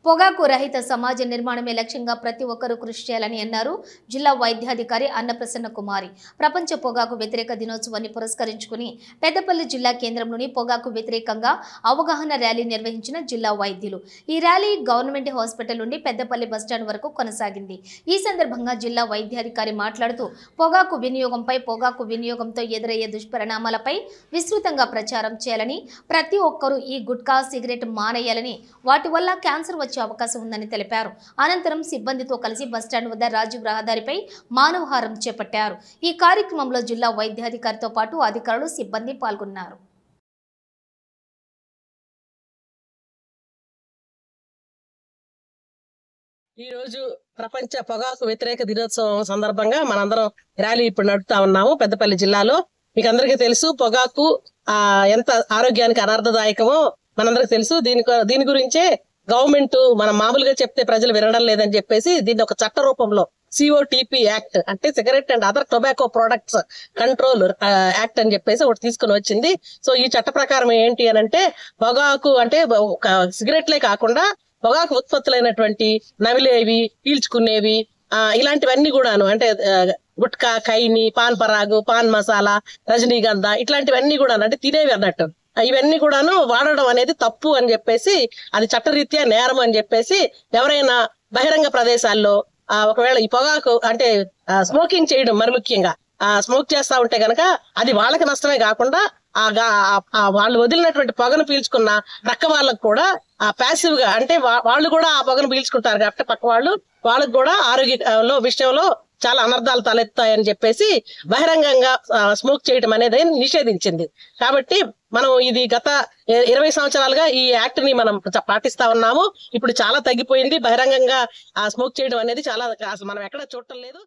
పొగాకు రహిత సమాజ నిర్మాణమే లక్ష్యంగా ప్రతి ఒక్కరూ కృషి చేయాలని అన్నారు జిల్లా వైద్యాధికారి అన్నప్రసన్న కుమారి. ప్రపంచ పొగాకు వ్యతిరేక దినోత్సవాన్ని పురస్కరించుకుని పెద్దపల్లి జిల్లా కేంద్రంలోని పొగాకు వ్యతిరేకంగా అవగాహన ర్యాలీ నిర్వహించిన జిల్లా వైద్యులు. ఈ ర్యాలీ గవర్నమెంట్ హాస్పిటల్ నుండి పెద్దపల్లి బస్టాండ్ వరకు కొనసాగింది. ఈ సందర్భంగా జిల్లా వైద్యాధికారి మాట్లాడుతూ పొగాకు వినియోగంతో ఎదురయ్యే దుష్పరిణామాలపై విస్తృతంగా ప్రచారం చేయాలని, ప్రతి ఒక్కరూ ఈ గుట్కా సిగరెట్ మానేయాలని, వాటి వల్ల క్యాన్సర్ వచ్చే అవకాశం ఉందని తెలిపారు. అనంతరం సిబ్బందితో కలిసి బస్టాండ్ వద్ద రాజీవ్ రహదారిపై మానవహారం చేపట్టారు. ఈ కార్యక్రమంలో జిల్లా వైద్యాధికారితో పాటు అధికారులు, సిబ్బంది పాల్గొన్నారు. ఈ రోజు ప్రపంచ పొగాకు వ్యతిరేక దినోత్సవం సందర్భంగా మనందరం ర్యాలీ ఇప్పుడు నడుపుతా ఉన్నాము పెద్దపల్లి జిల్లాలో. మీకు అందరికీ తెలుసు పొగాకు ఎంత ఆరోగ్యానికి అనర్థదాయకమో మనందరికి తెలుసు. దీని గురించే గవర్నమెంట్ మనం మామూలుగా చెప్తే ప్రజలు వినడం లేదని చెప్పేసి దీన్ని ఒక చట్ట రూపంలో COTP యాక్ట్ అంటే cigarette and other tobacco products control act అని చెప్పేసి ఒకటి తీసుకుని వచ్చింది. సో ఈ చట్ట ప్రకారం ఏంటి అని అంటే పొగాకు అంటే సిగరెట్లే కాకుండా పొగాకు ఉత్పత్తులైనటువంటి నవిలేవి, పీల్చుకునేవి, ఇలాంటివన్నీ కూడాను అంటే గుట్కా, ఖైని, పాన్ పరాగు, పాన్ మసాలా, రజనీగంధ ఇట్లాంటివన్నీ కూడా అంటే తినేవి అన్నట్టు ఇవన్నీ కూడాను వాడడం అనేది తప్పు అని చెప్పేసి, అది చట్టరీత్యా నేరం అని చెప్పేసి ఎవరైనా బహిరంగ ప్రదేశాల్లో ఒకవేళ ఈ పొగాకు అంటే స్మోకింగ్ చేయడం, మరి ముఖ్యంగా స్మోక్ చేస్తా ఉంటే గనక అది వాళ్ళకి నష్టమే కాకుండా వాళ్ళు వదిలినటువంటి పొగను పీల్చుకున్న పక్క వాళ్ళకు కూడా ప్యాసివ్ గా అంటే వాళ్ళు కూడా ఆ పొగను పీల్చుకుంటారు కాబట్టి పక్క వాళ్ళకు కూడా ఆరోగ్యంలో విషయంలో చాలా అనర్థాలు తలెత్తాయని చెప్పేసి బహిరంగంగా స్మోక్ చేయడం అనేది నిషేధించింది. కాబట్టి మనం ఇది గత 20 సంవత్సరాలుగా ఈ యాక్ట్ ని మనం పాటిస్తా ఉన్నాము. ఇప్పుడు చాలా తగ్గిపోయింది. బహిరంగంగా స్మోక్ చేయడం అనేది చాలా మనం ఎక్కడ చూడటం లేదు.